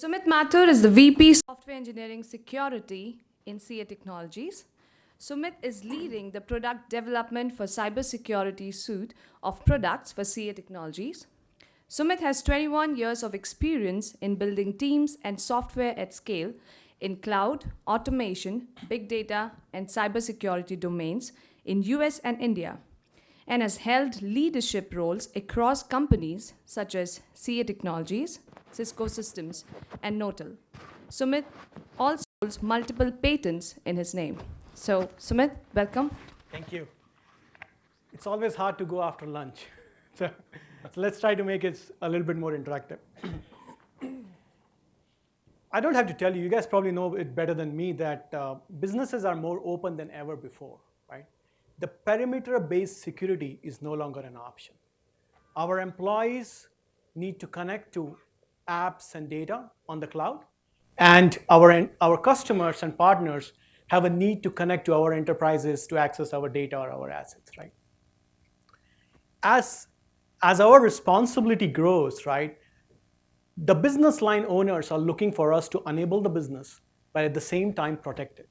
Sumeet Mathur is the VP Software Engineering Security in CA Technologies. Sumit is leading the product development for cybersecurity suite of products for CA Technologies. Sumit has 21 years of experience in building teams and software at scale in cloud, automation, big data, and cybersecurity domains in US and India, and has held leadership roles across companies such as CA Technologies, Cisco Systems, and Notel. Sumit also holds multiple patents in his name. So, Sumit, welcome. Thank you. It's always hard to go after lunch. So let's try to make it a little bit more interactive. I don't have to tell you, you guys probably know it better than me that businesses are more open than ever before, right? The perimeter-based security is no longer an option. Our employees need to connect to apps and data on the cloud, and our customers and partners have a need to connect to our enterprises to access our data or our assets, right? As our responsibility grows, right, the business line owners are looking for us to enable the business, but at the same time protect it.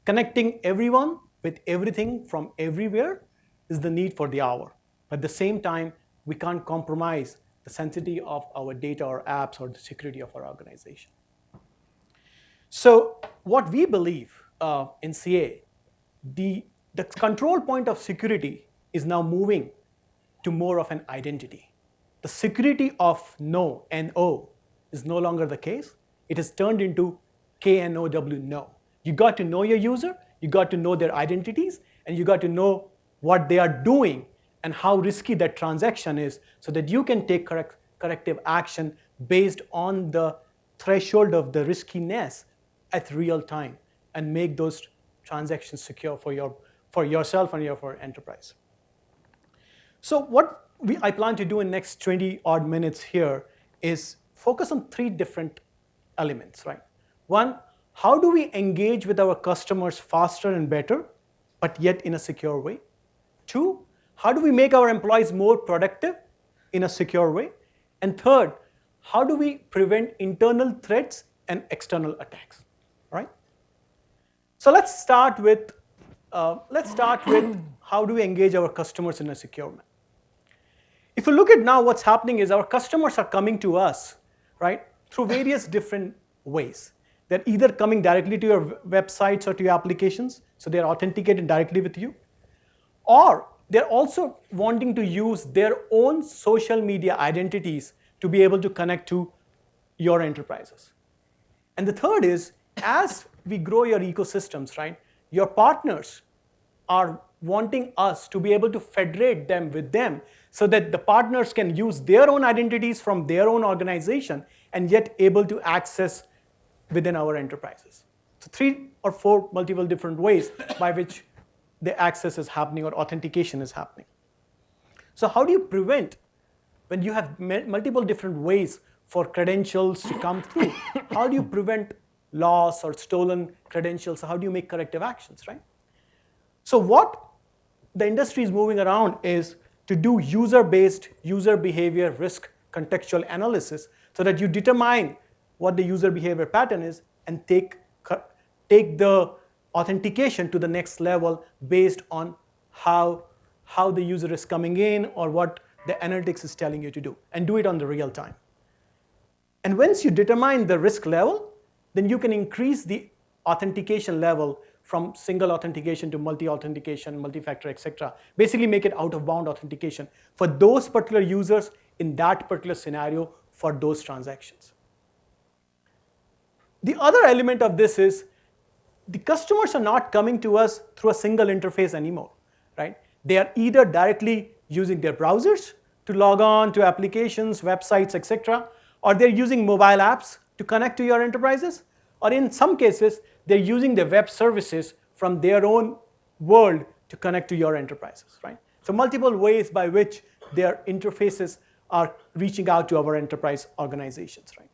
Connecting everyone with everything from everywhere is the need for the hour. At the same time, we can't compromise the sensitivity of our data or apps or the security of our organization. So what we believe in CA, the control point of security is now moving to more of an identity. The security of no, N-O, is no longer the case. It has turned into K-N-O-W, no. You got to know your user, you got to know their identities, and you got to know what they are doing and how risky that transaction is so that you can take corrective action based on the threshold of the riskiness at real time and make those transactions secure for yourself and for enterprise. So what I plan to do in next 20 odd minutes here is focus on three different elements, right? One, how do we engage with our customers faster and better, but yet in a secure way? Two, how do we make our employees more productive in a secure way? And third, how do we prevent internal threats and external attacks, right? So let's start with how do we engage our customers in a secure manner. If you look at now what's happening is our customers are coming to us, right, through various different ways. They're either coming directly to your websites or to your applications, so they're authenticated directly with you, or they're also wanting to use their own social media identities to be able to connect to your enterprises. And the third is, as we grow your ecosystems, right, your partners are wanting us to be able to federate them with them so that the partners can use their own identities from their own organization and yet able to access within our enterprises. So 3 or 4 multiple different ways by which the access is happening or authentication is happening. So how do you prevent when you have multiple different ways for credentials to come through? How do you prevent loss or stolen credentials? How do you make corrective actions, right? So what the industry is moving around is to do user-based, user behavior risk contextual analysis so that you determine what the user behavior pattern is and take the authentication to the next level based on how the user is coming in or what the analytics is telling you to do, and do it on the real time. And once you determine the risk level, then you can increase the authentication level from single authentication to multi-authentication, multi-factor, etc. Basically make it out-of-bound authentication for those particular users in that particular scenario for those transactions. The other element of this is the customers are not coming to us through a single interface anymore, right? They are either directly using their browsers to log on to applications, websites, etc., or they're using mobile apps to connect to your enterprises, or in some cases, they're using the web services from their own world to connect to your enterprises, right? So multiple ways by which their interfaces are reaching out to our enterprise organizations, right?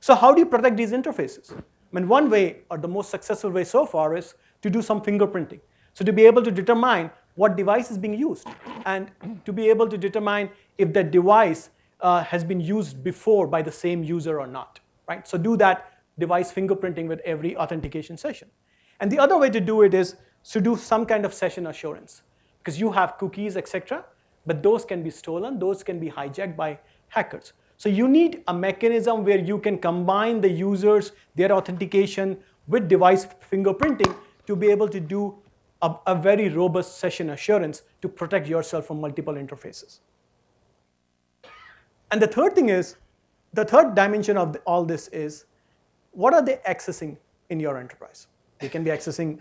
So how do you protect these interfaces? I mean, one way, or the most successful way so far, is to do some fingerprinting. So to be able to determine what device is being used, and to be able to determine if that device has been used before by the same user or not, right? So do that device fingerprinting with every authentication session. And the other way to do it is to do some kind of session assurance, because you have cookies, etc., but those can be stolen, those can be hijacked by hackers. So you need a mechanism where you can combine the users, their authentication with device fingerprinting to be able to do a very robust session assurance to protect yourself from multiple interfaces. And the third thing is, the third dimension of all this is, what are they accessing in your enterprise? They can be accessing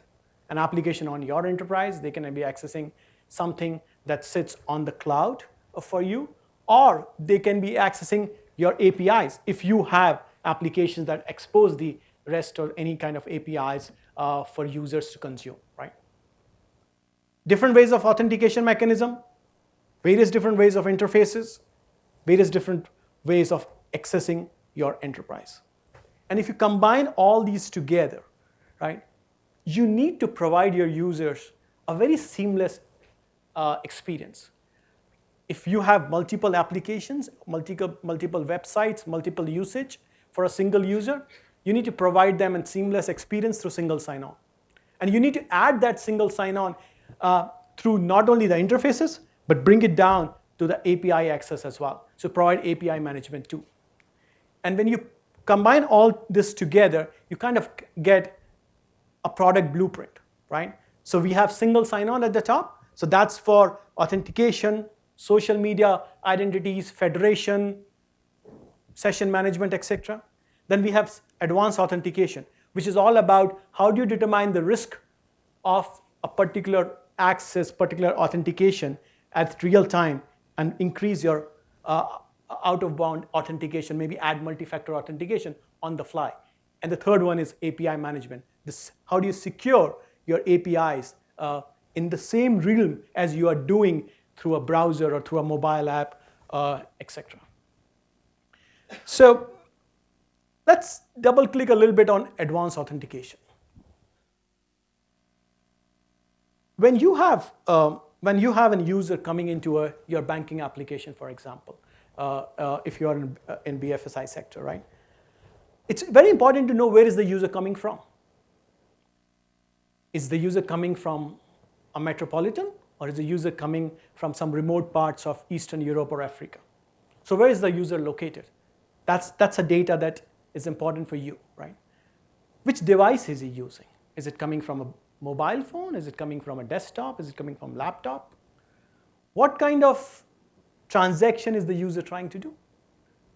an application on your enterprise. They can be accessing something that sits on the cloud for you, or they can be accessing your APIs if you have applications that expose the REST or any kind of APIs for users to consume, right? Different ways of authentication mechanism, various different ways of interfaces, various different ways of accessing your enterprise. And if you combine all these together, right, you need to provide your users a very seamless experience. If you have multiple applications, multiple websites, multiple usage for a single user, you need to provide them a seamless experience through single sign-on. And you need to add that single sign-on through not only the interfaces, but bring it down to the API access as well. So provide API management too. And when you combine all this together, you kind of get a product blueprint, right? So we have single sign-on at the top. So that's for authentication, social media identities, federation, session management, etc. Then we have advanced authentication, which is all about how do you determine the risk of a particular access, particular authentication at real time and increase your out-of-bound authentication, maybe add multi-factor authentication on the fly. And the third one is API management. How do you secure your APIs in the same realm as you are doing through a browser or through a mobile app, etc. So let's double click a little bit on advanced authentication. When you have a user coming into your banking application, for example, if you are in BFSI sector, right? It's very important to know where is the user coming from. Is the user coming from a metropolitan, or is the user coming from some remote parts of Eastern Europe or Africa? So where is the user located? That's a data that is important for you, right? Which device is he using? Is it coming from a mobile phone? Is it coming from a desktop? Is it coming from a laptop? What kind of transaction is the user trying to do?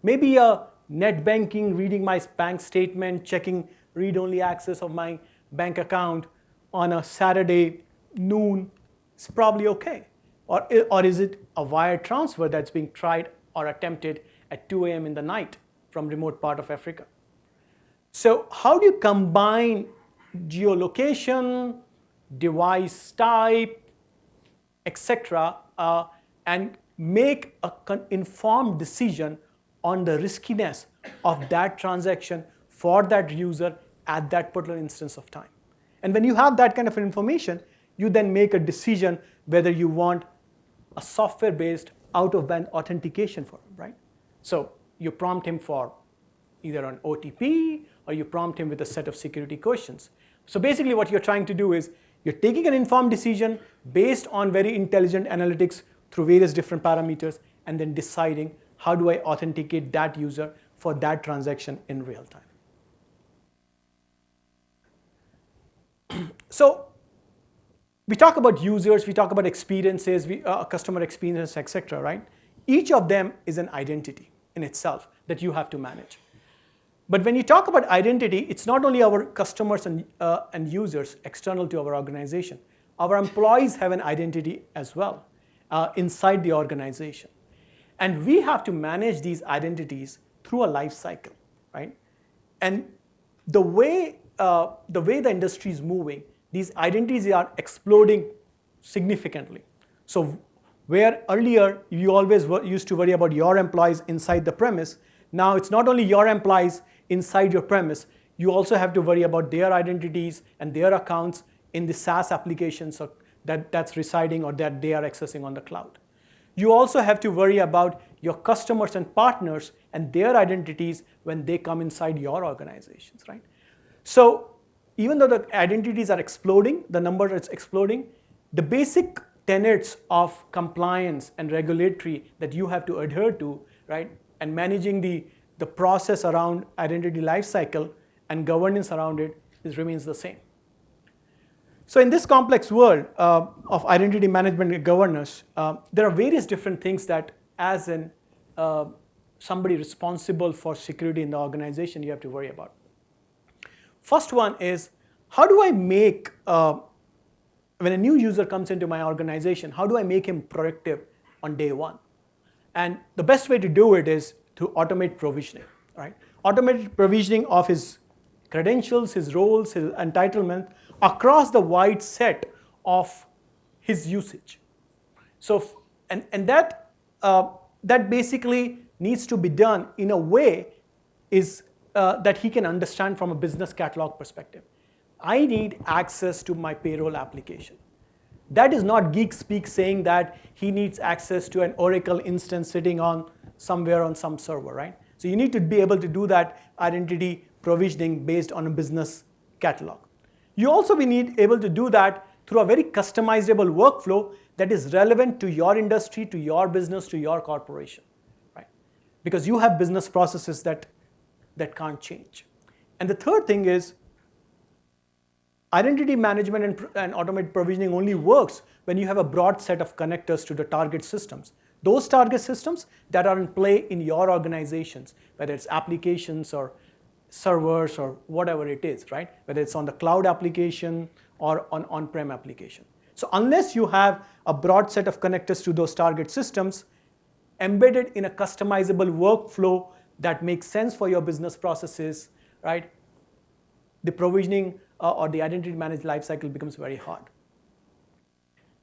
Maybe a net banking, reading my bank statement, checking read-only access of my bank account on a Saturday noon is probably okay. Or is it a wire transfer that's being tried or attempted at 2 a.m. in the night from remote part of Africa? So how do you combine geolocation, device type, etc., and make an informed decision on the riskiness of that transaction for that user at that particular instance of time? And when you have that kind of information, you then make a decision whether you want a software-based out-of-band authentication for him, right? So you prompt him for either an OTP or you prompt him with a set of security questions. So basically what you're trying to do is you're taking an informed decision based on very intelligent analytics through various different parameters and then deciding how do I authenticate that user for that transaction in real time. So we talk about users, we talk about experiences, customer experience, etc., right? Each of them is an identity in itself that you have to manage. But when you talk about identity, it's not only our customers and users external to our organization. Our employees have an identity as well inside the organization. And we have to manage these identities through a life cycle, right? And the way the industry is moving, these identities are exploding significantly. So where earlier you always used to worry about your employees inside the premise, now it's not only your employees inside your premise, you also have to worry about their identities and their accounts in the SaaS applications that's residing or that they are accessing on the cloud. You also have to worry about your customers and partners and their identities when they come inside your organizations, right? So even though the identities are exploding, the number is exploding, the basic tenets of compliance and regulatory that you have to adhere to, right, and managing the process around identity lifecycle and governance around it remains the same. So in this complex world of identity management and governance, there are various different things that as somebody responsible for security in the organization you have to worry about. First one is, how do I make, when a new user comes into my organization, how do I make him productive on day one? And the best way to do it is to automate provisioning, right? Automated provisioning of his credentials, his roles, his entitlement across the wide set of his usage. So, and that basically needs to be done in a way that he can understand from a business catalog perspective. I need access to my payroll application. That is not geek speak saying that he needs access to an Oracle instance sitting on somewhere on some server, right? So you need to be able to do that identity provisioning based on a business catalog. You also be able to do that through a very customizable workflow that is relevant to your industry, to your business, to your corporation, right? Because you have business processes that can't change. And the third thing is, identity management and automated provisioning only works when you have a broad set of connectors to the target systems. Those target systems that are in play in your organizations, whether it's applications or servers or whatever it is, right? Whether it's on the cloud application or on-prem application. So unless you have a broad set of connectors to those target systems embedded in a customizable workflow that makes sense for your business processes, right, the provisioning or the identity managed lifecycle becomes very hard.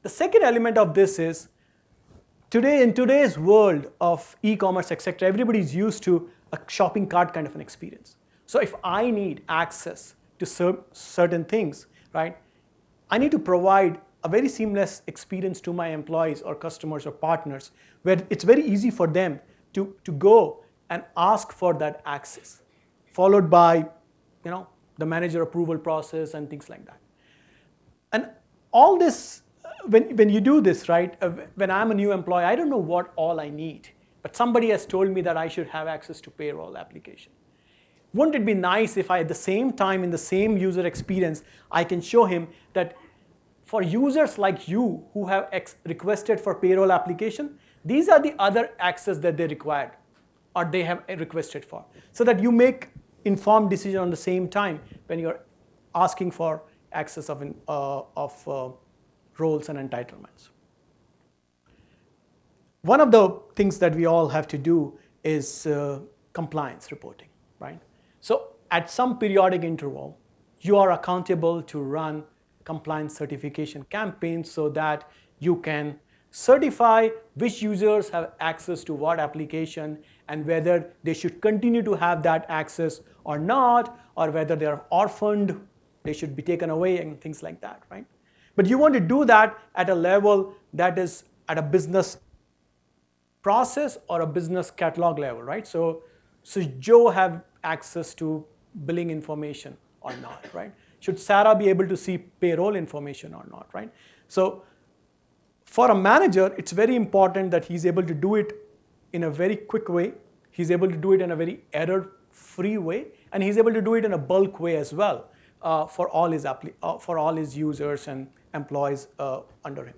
The second element of this is, in today's world of e-commerce, etc., everybody's used to a shopping cart kind of an experience. So if I need access to certain things, right, I need to provide a very seamless experience to my employees or customers or partners where it's very easy for them to go and ask for that access, followed by, the manager approval process and things like that. And all this, when you do this, right, when I'm a new employee, I don't know what all I need, but somebody has told me that I should have access to payroll application. Wouldn't it be nice if at the same time, in the same user experience, I can show him that for users like you who have requested for payroll application, these are the other access that they required or they have requested for, so that you make informed decision on the same time when you're asking for access of roles and entitlements. One of the things that we all have to do is compliance reporting, right? So at some periodic interval, you are accountable to run compliance certification campaigns so that you can certify which users have access to what application and whether they should continue to have that access or not, or whether they are orphaned, they should be taken away and things like that, right? But you want to do that at a level that is at a business process or a business catalog level, right? So Joe have access to billing information or not, right? Should Sarah be able to see payroll information or not, right? So for a manager, it's very important that he's able to do it in a very quick way. He's able to do it in a very error-free way, and he's able to do it in a bulk way as well for all his users and employees under him.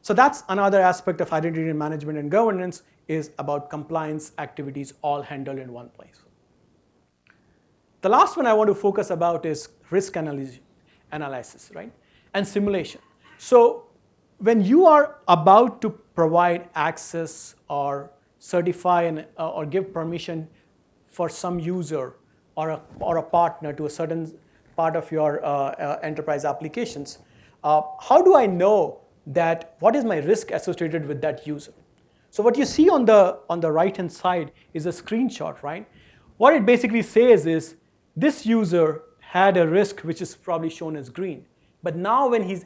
So that's another aspect of identity management and governance, is about compliance activities all handled in one place. The last one I want to focus about is risk analysis, right? And simulation. So when you are about to provide access or certify or give permission for some user or a partner to a certain part of your enterprise applications, how do I know that what is my risk associated with that user? So what you see on the right-hand side is a screenshot, right? What it basically says is this user had a risk which is probably shown as green. But now when he's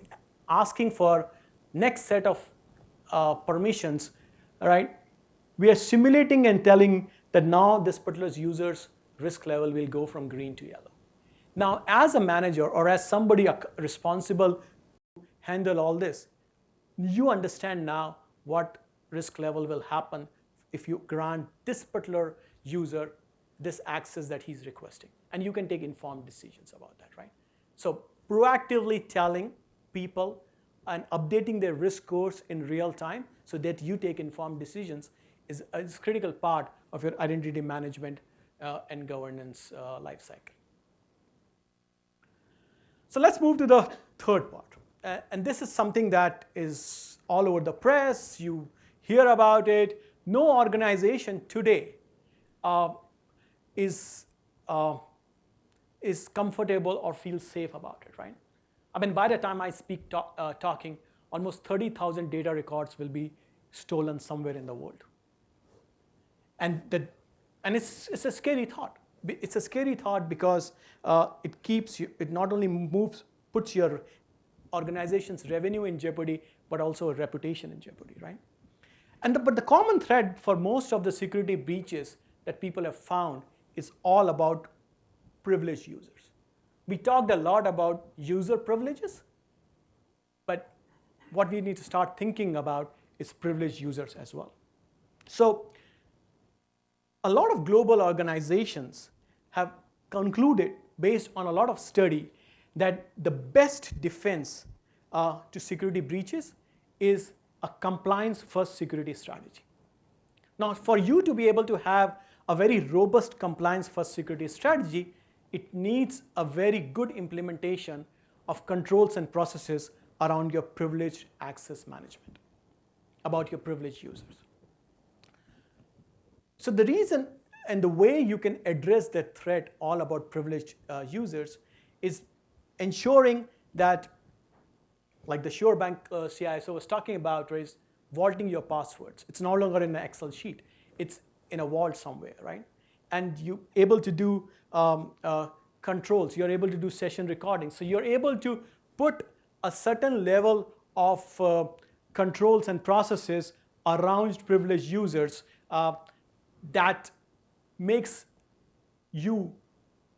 asking for next set of permissions, right, we are simulating and telling that now this particular user's risk level will go from green to yellow. Now, as a manager or as somebody responsible to handle all this, you understand now what risk level will happen if you grant this particular user this access that he's requesting. And you can take informed decisions about that, right? So proactively telling people and updating their risk scores in real time so that you take informed decisions is a critical part of your identity management and governance life cycle. So let's move to the third part. And this is something that is all over the press. You hear about it. No organization today is comfortable or feels safe about it, right? I mean, by the time I speak talking, almost 30,000 data records will be stolen somewhere in the world. And it's a scary thought. It's a scary thought because it not only puts your organization's revenue in jeopardy, but also a reputation in jeopardy, right? But the common thread for most of the security breaches that people have found is all about privileged users. We talked a lot about user privileges, but what we need to start thinking about is privileged users as well. So a lot of global organizations have concluded, based on a lot of study, that the best defense to security breaches is a compliance-first security strategy. Now, for you to be able to have a very robust compliance-first security strategy, it needs a very good implementation of controls and processes around your privileged access management, about your privileged users. So the reason and the way you can address that threat all about privileged users is ensuring that, like the Sure Bank CISO was talking about, is vaulting your passwords. It's no longer in an Excel sheet. It's in a vault somewhere, right? And you're able to do controls. You're able to do session recording. So you're able to put a certain level of controls and processes around privileged users that makes you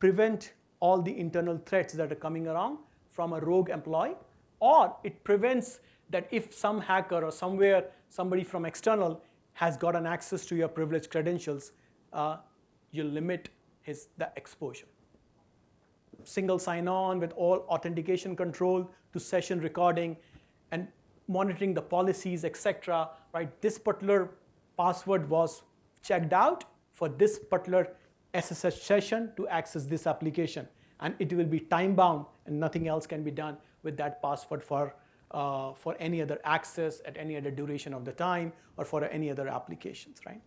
prevent all the internal threats that are coming around from a rogue employee, or it prevents that if some hacker or somewhere somebody from external has gotten access to your privileged credentials, you limit the exposure. Single sign-on with all authentication control to session recording and monitoring the policies, etc. Right? This particular password was checked out for this particular SSH session to access this application, and it will be time-bound, and nothing else can be done with that password for any other access at any other duration of the time or for any other applications, right?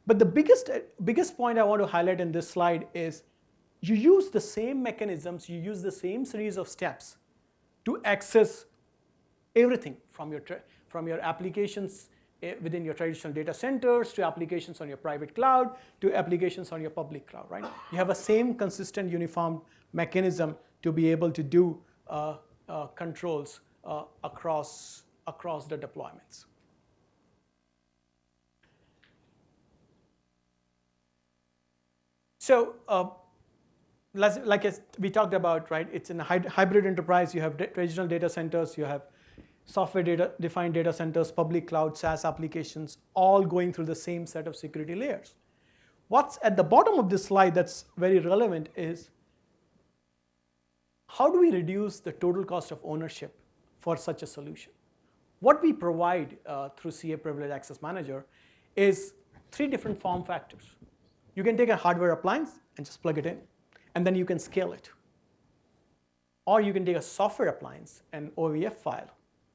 But the biggest point I want to highlight in this slide is you use the same mechanisms, you use the same series of steps to access everything from your applications within your traditional data centers to applications on your private cloud to applications on your public cloud, right? You have a same consistent uniform mechanism to be able to do controls across the deployments. So like we talked about, right, it's in a hybrid enterprise. You have traditional data centers, you have software-defined data centers, public cloud, SaaS applications, all going through the same set of security layers. What's at the bottom of this slide that's very relevant is how do we reduce the total cost of ownership for such a solution? What we provide through CA Privileged Access Manager is 3 different form factors. You can take a hardware appliance and just plug it in, and then you can scale it. Or you can take a software appliance and OVF file,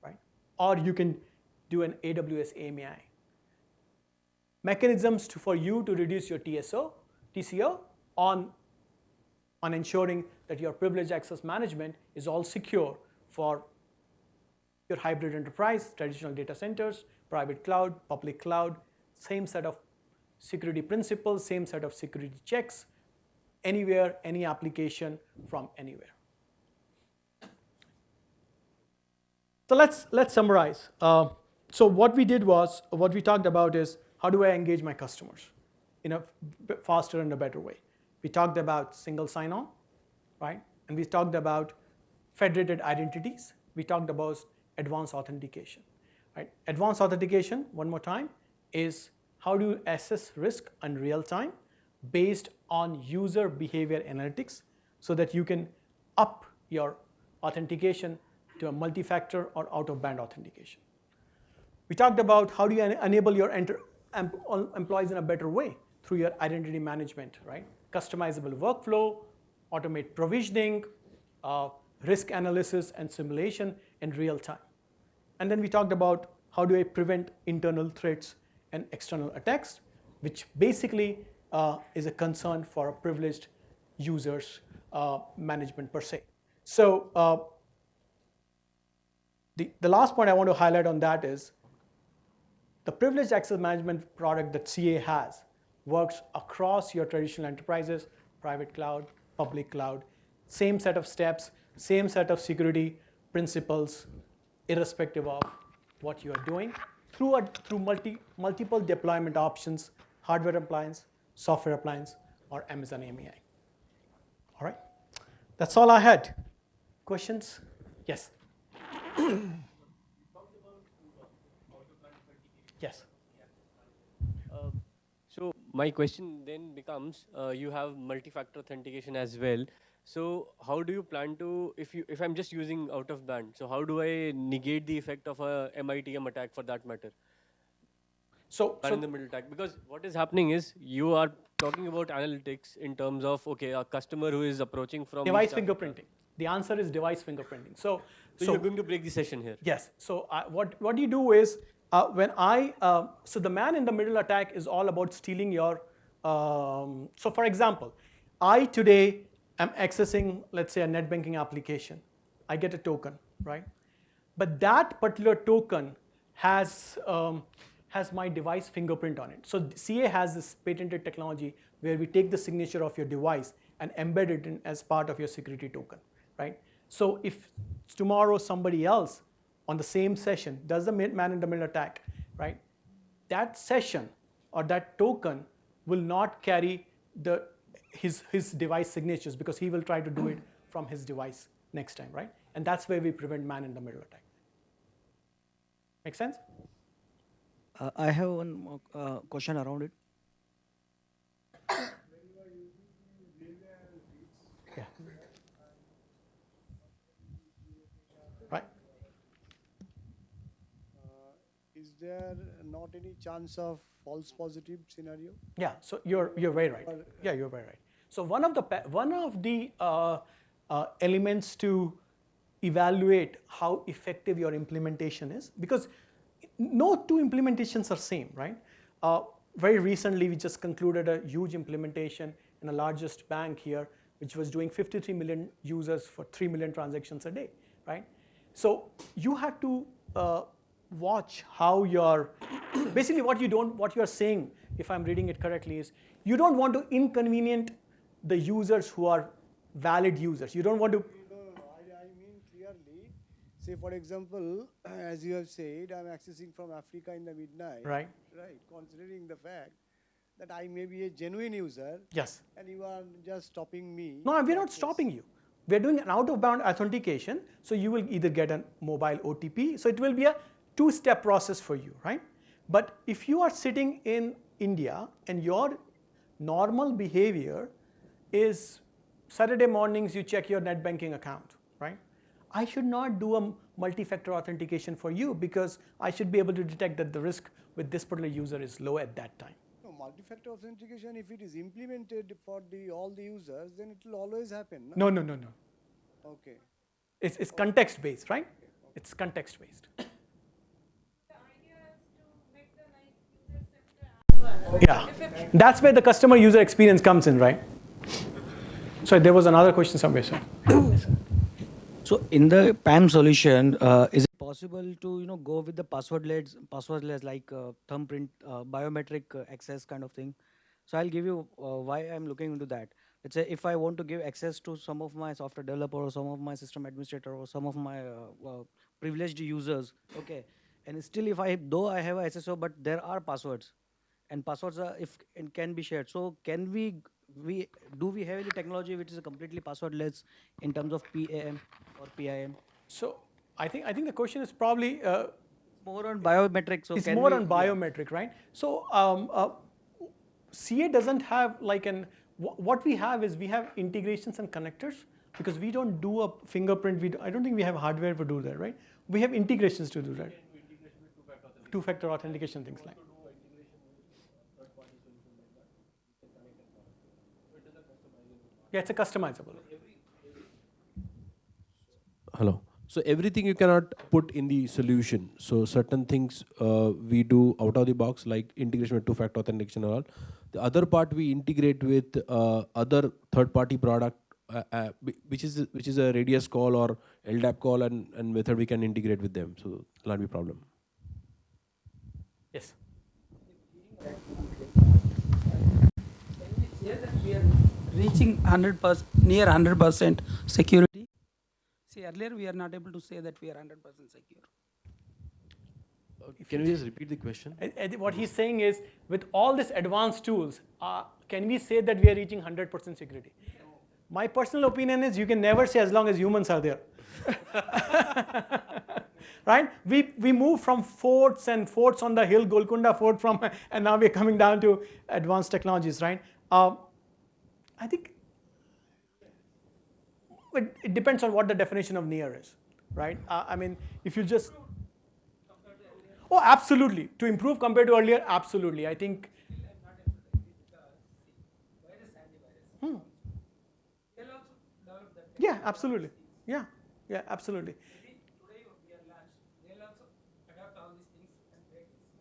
right? Or you can do an AWS AMI. Mechanisms for you to reduce your TCO on ensuring that your privileged access management is all secure for your hybrid enterprise, traditional data centers, private cloud, public cloud, same set of security principles, same set of security checks, anywhere, any application from anywhere. So let's summarize. So what we talked about is, how do I engage my customers? in a faster and a better way. We talked about single sign-on, right? And we talked about federated identities. We talked about advanced authentication, right? Advanced authentication, one more time, is how do you assess risk in real time based on user behavior analytics so that you can up your authentication to a multi-factor or out-of-band authentication. We talked about how do you enable your employees in a better way through your identity management, right? Customizable workflow, automate provisioning, risk analysis and simulation in real time. And then we talked about how do I prevent internal threats and external attacks, which basically is a concern for a privileged users management per se. So the last point I want to highlight on that is the privileged access management product that CA has works across your traditional enterprises, private cloud, public cloud, same set of steps, same set of security principles, irrespective of what you are doing, through multiple deployment options, hardware appliance, software appliance, or Amazon AMI. All right, that's all I had. Questions? Yes. Yes. So my question then becomes, you have multi-factor authentication as well. So how do you plan to, if I'm just using out of band, so how do I negate the effect of a MITM attack for that matter? So In the middle attack, because what is happening is you are talking about analytics in terms of, okay, a customer who is approaching from device fingerprinting. The answer is device fingerprinting. So you're going to break the session here. Yes. So what you do is so the man in the middle attack is all about stealing your. So for example, I today am accessing, let's say, a net banking application. I get a token, right? But that particular token has my device fingerprint on it. So CA has this patented technology where we take the signature of your device and embed it in as part of your security token, right? So if tomorrow somebody else on the same session does the man in the middle attack, right? That session or that token will not carry his device signatures because he will try to do it from his device next time, right? And that's where we prevent man in the middle attack. Make sense? I have one more, question around it. Yeah. Right. Is there not any chance of false positive scenario? Yeah. So you're very right. Yeah, you're very right. So one of the elements to evaluate how effective your implementation is, because no two implementations are same, right? Very recently, we just concluded a huge implementation in the largest bank here, which was doing 53 million users for 3 million transactions a day, right? So you have to watch how basically what you are saying, if I'm reading it correctly, is you don't want to inconvenient the users who are valid users. You don't want to. No, I mean clearly. Say for example, as you have said, I'm accessing from Africa in the midnight. Right. Right. Considering the fact that I may be a genuine user. Yes. And you are just stopping me. No, we're not stopping you. We're doing an out-of-bound authentication, so you will either get a mobile OTP. So it will be a two-step process for you, right? But if you are sitting in India and your normal behavior is Saturday mornings you check your net banking account, right? I should not do a multi-factor authentication for you because I should be able to detect that the risk with this particular user is low at that time. No, multi-factor authentication, if it is implemented for all the users, then it will always happen. No. Okay. It's context based, right? It's context based. Yeah, that's where the customer user experience comes in, right? So there was another question somewhere, sir. So in the PAM solution, is it possible to go with the passwordless like thumbprint, biometric access kind of thing? So I'll give you why I'm looking into that. Let's say if I want to give access to some of my software developer or some of my system administrator or some of my privileged users, okay, and still though I have a SSO, but there are passwords. and passwords are if it can be shared. So can we do we have any technology which is completely passwordless in terms of PAM or PIM? So I think the question is probably More on biometrics. So it's can more we? on biometric, right? So CA doesn't have like what we have is we have integrations and connectors because we don't do a fingerprint. I don't think we have hardware to do that, right? We have integrations to do that. Two-factor authentication, things like. Yeah, it's a customizable. Hello. So everything you cannot put in the solution. So certain things we do out of the box, like integration with two-factor authentication and all. The other part we integrate with other third-party product, which is a radius call or LDAP call and method we can integrate with them. So that'll not be a problem. Yes. Here that we are reaching 100%, near 100% security. See, earlier we are not able to say that we are 100% secure. Can you just repeat the question? What he's saying is, with all these advanced tools, can we say that we are reaching 100% security? My personal opinion is you can never say as long as humans are there. Right? We move from forts and forts on the hill, Golconda Fort and now we're coming down to advanced technologies, right? I think it depends on what the definition of near is, right? I mean, if you just... Oh, absolutely. To improve compared to earlier, absolutely. I think... Yeah, absolutely. Yeah, absolutely.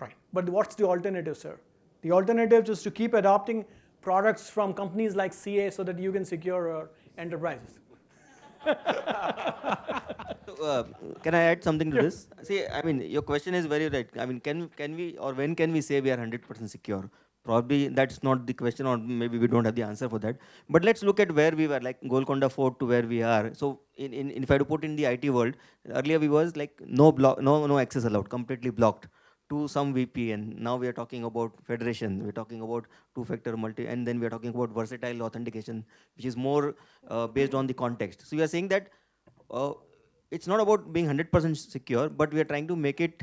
Right. But what's the alternative, sir? The alternative is to keep adopting products from companies like CA so that you can secure your enterprises. Can I add something to this? See, I mean, your question is very right. I mean, can we or when can we say we are 100% secure? Probably that's not the question, or maybe we don't have the answer for that. But let's look at where we were, like Golconda Fort to where we are. So, if I had to put in the IT world, earlier we was like no access allowed, completely blocked to some VPN. Now we are talking about federation. We're talking about two-factor multi, and then we are talking about versatile authentication, which is more based on the context. So we are saying that it's not about being 100% secure, but we are trying to make it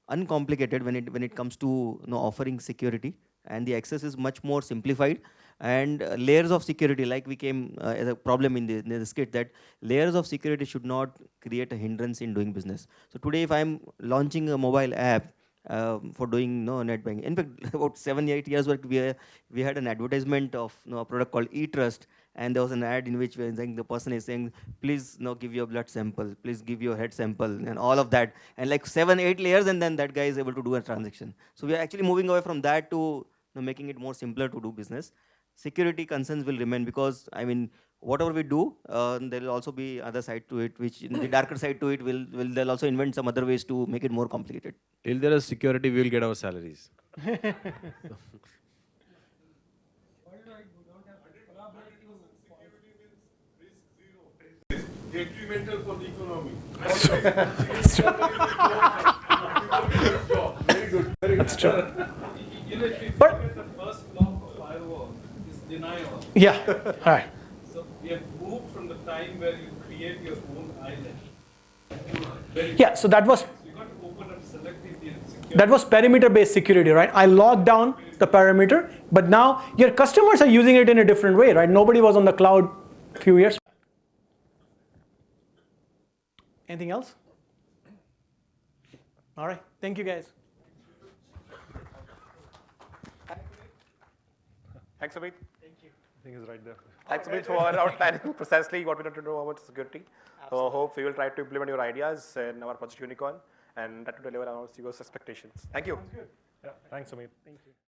uncomplicated when it comes to offering security, and the access is much more simplified, and layers of security, like we came as a problem in the skit, that layers of security should not create a hindrance in doing business. So today, if I'm launching a mobile app for doing net banking, in fact, about 7-8 years back, we had an advertisement of a product called eTrust, and there was an ad in which the person is saying, please give your blood sample, please give your head sample, and all of that, and like 7-8 layers, and then that guy is able to do a transaction. So we are actually moving away from that to making it more simpler to do business. Security concerns will remain, because I mean, whatever we do, there will also be other side to it, which the darker side to it they'll also invent some other ways to make it more complicated. Till there is security, we will get our salaries. Detrimental for the economy. Very good. That's true. But the first block of firewall is denial. Yeah, all right. So we have moved from the time where you create your own island. Yeah, so that was... You got to open up selectively and secure. That was perimeter-based security, right? I locked down the perimeter, but now your customers are using it in a different way, right? Nobody was on the cloud a few years back. Anything else? All right, thank you guys. Thanks, Sumeet. Thank you. I think it's right there. Thanks, Sumeet, for outlining precisely what we need to know about security. So hope we will try to implement your ideas in our Project Unicorn and try to deliver our CEO's expectations. Thank you. Yeah, thanks, Sumeet. Thank you.